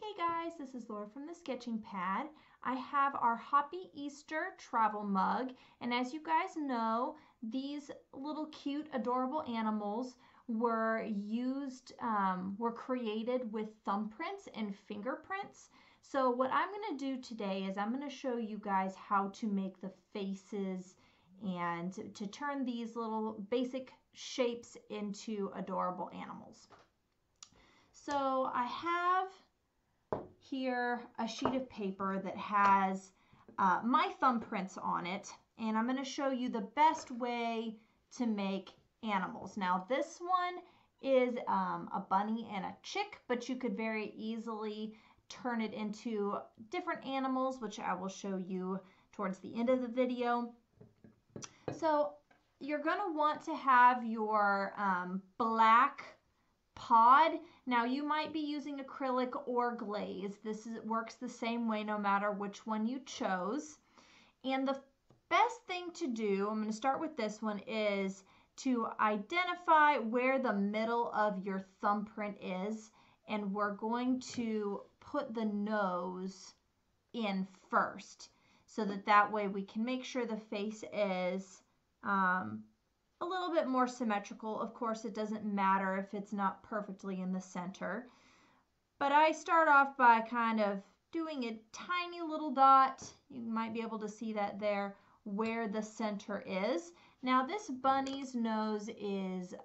Hey guys, this is Laura from the Sketching Pad. I have our Happy Easter travel mug, and as you guys know, these little cute, adorable animals were created with thumbprints and fingerprints. So what I'm going to do today is I'm going to show you guys how to make the faces and to turn these little basic shapes into adorable animals. So I have here a sheet of paper that has my thumbprints on it, and I'm going to show you the best way to make animals. Now this one is a bunny and a chick, but you could very easily turn it into different animals, which I will show you towards the end of the video. So you're going to want to have your black pod. Now you might be using acrylic or glaze. Works the same way no matter which one you chose. And the best thing to do, I'm going to start with this one, is to identify where the middle of your thumbprint is, and we're going to put the nose in first so that way we can make sure the face is a little bit more symmetrical. Of course, it doesn't matter if it's not perfectly in the center. But I start off by kind of doing a tiny little dot. You might be able to see that there, where the center is. Now this bunny's nose is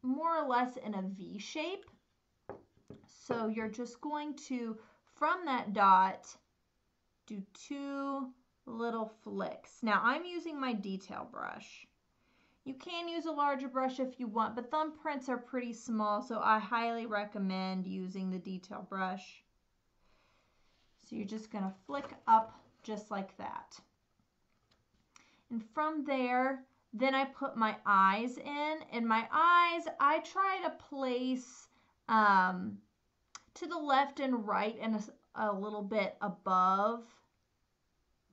more or less in a V shape. So you're just going to, from that dot, do two little flicks. Now I'm using my detail brush. You can use a larger brush if you want, but thumbprints are pretty small, so I highly recommend using the detail brush. So you're just going to flick up just like that. And from there, then I put my eyes in, and my eyes, I try to place to the left and right and a little bit above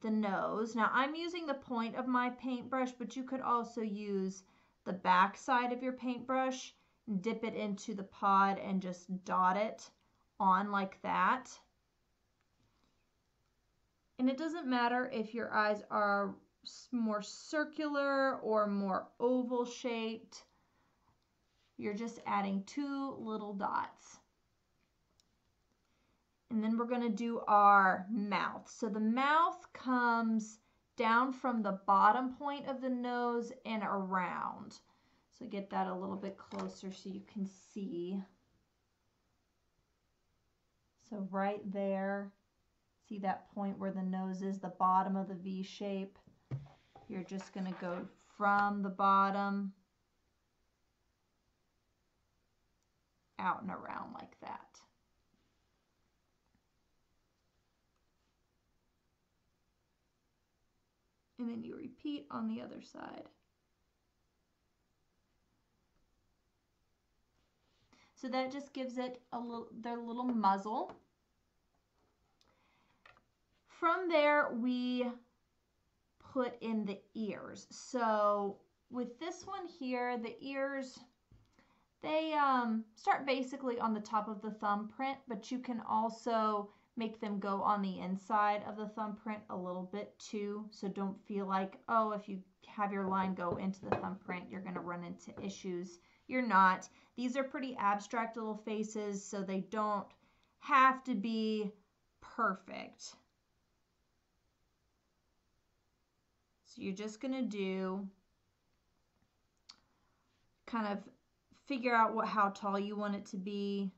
the nose. Now I'm using the point of my paintbrush, but you could also use the back side of your paintbrush, dip it into the pod and just dot it on like that. And it doesn't matter if your eyes are more circular or more oval shaped. You're just adding two little dots. And then we're going to do our mouth. So the mouth comes down from the bottom point of the nose and around. So get that a little bit closer so you can see. So right there, see that point where the nose is, the bottom of the V shape? You're just going to go from the bottom out and around like that. And then you repeat on the other side. So that just gives it their little muzzle. From there, we put in the ears. So with this one here, the ears, they start basically on the top of the thumbprint, but you can also make them go on the inside of the thumbprint a little bit too. So don't feel like, oh, if you have your line go into the thumbprint, you're going to run into issues. You're not. These are pretty abstract little faces, so they don't have to be perfect. So you're just going to do, kind of figure out how tall you want it to be.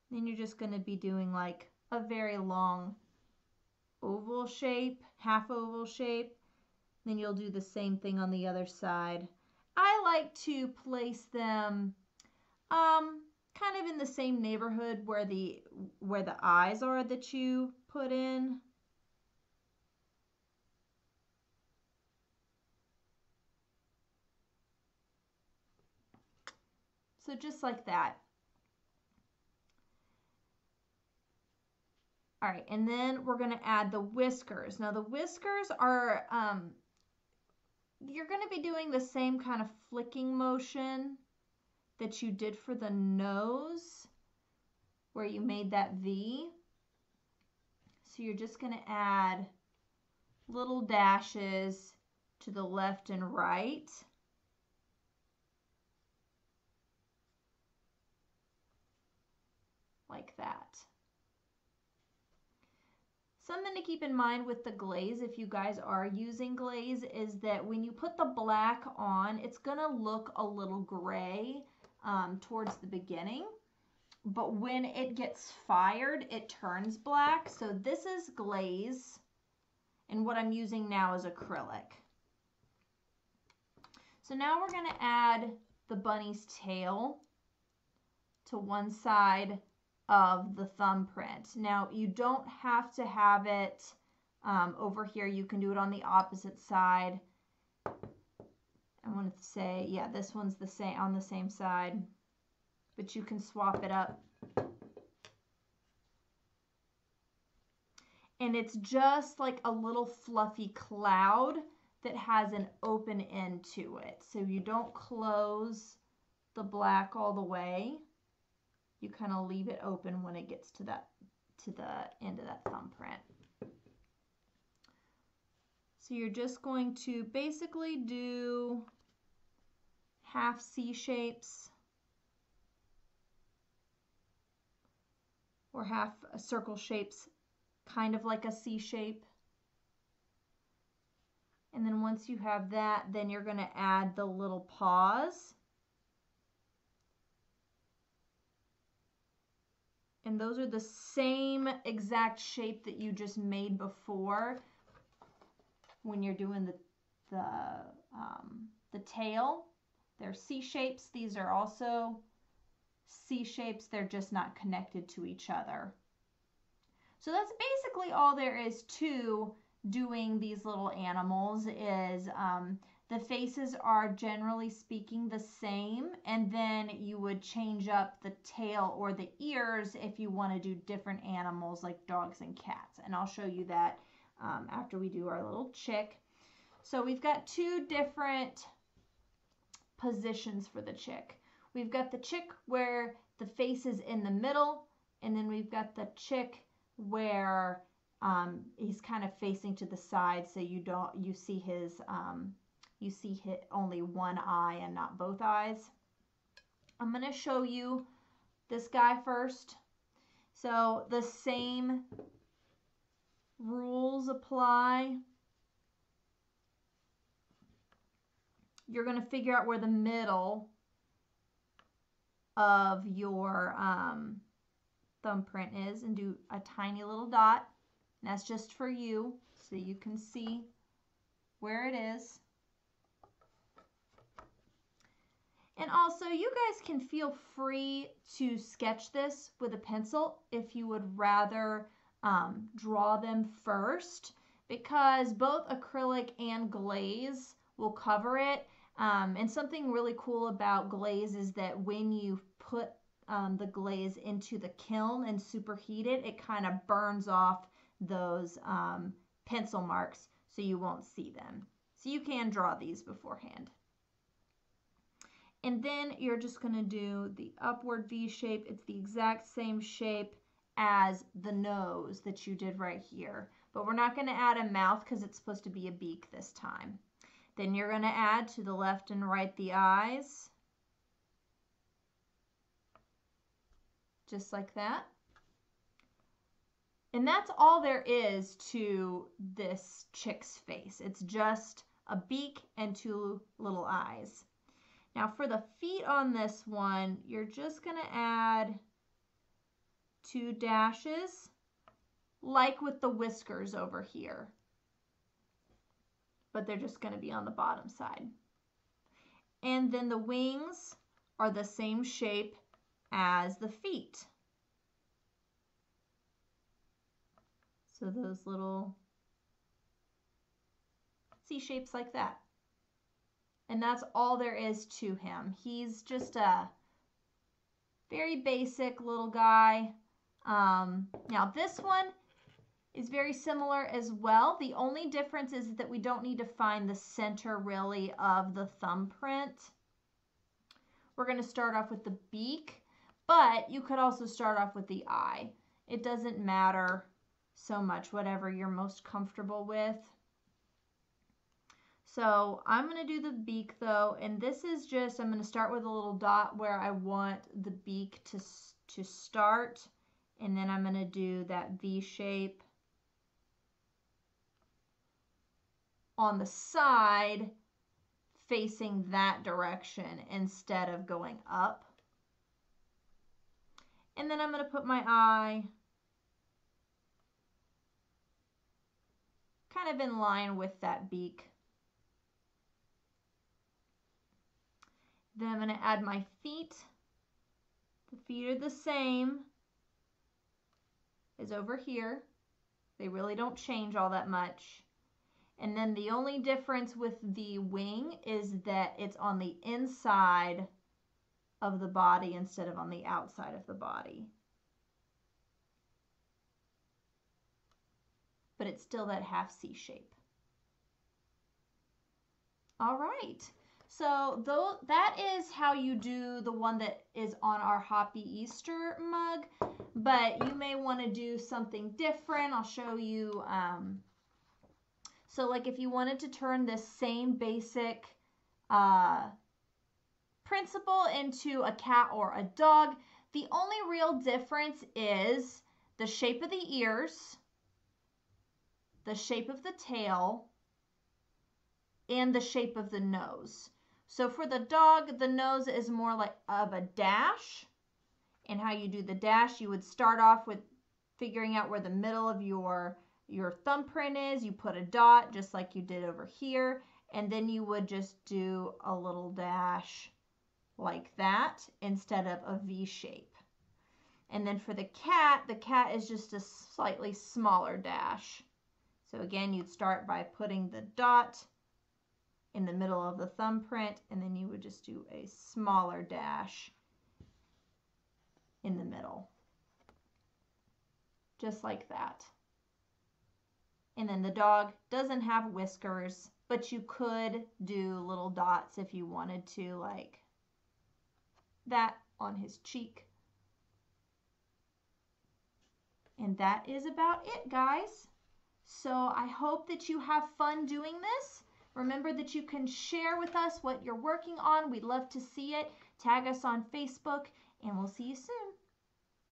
Then you're just going to be doing like a very long oval shape, half oval shape. Then you'll do the same thing on the other side. I like to place them kind of in the same neighborhood where the eyes are that you put in. So just like that. All right, and then we're going to add the whiskers. Now the whiskers are, you're going to be doing the same kind of flicking motion that you did for the nose. where you made that V. So you're just going to add little dashes to the left and right. Like that. Something to keep in mind with the glaze, if you guys are using glaze, is that when you put the black on, it's going to look a little gray towards the beginning. But when it gets fired, it turns black. So this is glaze, and what I'm using now is acrylic. So now we're going to add the bunny's tail to one side of the thumbprint. Now you don't have to have it over here. You can do it on the opposite side. I want to say, yeah, this one's the same on the same side, but you can swap it up. And it's just like a little fluffy cloud that has an open end to it. So you don't close the black all the way. You kind of leave it open when it gets to the end of that thumbprint. So you're just going to basically do half C shapes or half circle shapes, kind of like a C shape. And then once you have that, then you're going to add the little paws. And those are the same exact shape that you just made before when you're doing the tail. They're C shapes. These are also C shapes. They're just not connected to each other. So that's basically all there is to doing these little animals. Is the faces are generally speaking the same, and then you would change up the tail or the ears if you want to do different animals like dogs and cats. And I'll show you that after we do our little chick. So we've got two different positions for the chick. We've got the chick where the face is in the middle, and then we've got the chick where he's kind of facing to the side, so you see his only one eye and not both eyes. I'm going to show you this guy first. So the same rules apply. You're going to figure out where the middle of your thumbprint is and do a tiny little dot. And that's just for you, so you can see where it is. And also, you guys can feel free to sketch this with a pencil if you would rather draw them first, because both acrylic and glaze will cover it. And something really cool about glaze is that when you put the glaze into the kiln and superheat it, it kind of burns off those pencil marks so you won't see them. So you can draw these beforehand. And then you're just going to do the upward V shape. It's the exact same shape as the nose that you did right here. But we're not going to add a mouth because it's supposed to be a beak this time. Then you're going to add to the left and right the eyes. Just like that. And that's all there is to this chick's face. It's just a beak and two little eyes. Now for the feet on this one, you're just going to add two dashes, like with the whiskers over here. But they're just going to be on the bottom side. And then the wings are the same shape as the feet. So those little C shapes like that. And that's all there is to him. He's just a very basic little guy. Now this one is very similar as well. The only difference is that we don't need to find the center really of the thumbprint. We're going to start off with the beak, But you could also start off with the eye. It doesn't matter so much, whatever you're most comfortable with. So I'm going to do the beak though, and this is just, I'm going to start with a little dot where I want the beak to start, and then I'm going to do that V shape on the side facing that direction instead of going up. And then I'm going to put my eye kind of in line with that beak. Then I'm going to add my feet. The feet are the same as over here. They really don't change all that much. And then the only difference with the wing is that it's on the inside of the body instead of on the outside of the body. But it's still that half C shape. All right. So that is how you do the one that is on our Happy Easter mug, but you may want to do something different. I'll show you. So like if you wanted to turn this same basic principle into a cat or a dog, the only real difference is the shape of the ears, the shape of the tail, and the shape of the nose. So for the dog, the nose is more like of a dash. And how you do the dash, you would start off with figuring out where the middle of your thumbprint is. You put a dot just like you did over here. And then you would just do a little dash like that instead of a V shape. And then for the cat is just a slightly smaller dash. So again, you'd start by putting the dot in the middle of the thumbprint, and then you would just do a smaller dash in the middle. Just like that. And then the dog doesn't have whiskers, but you could do little dots if you wanted to, like that on his cheek. And that is about it, guys. So I hope that you have fun doing this. Remember that you can share with us what you're working on. We'd love to see it. Tag us on Facebook, and we'll see you soon.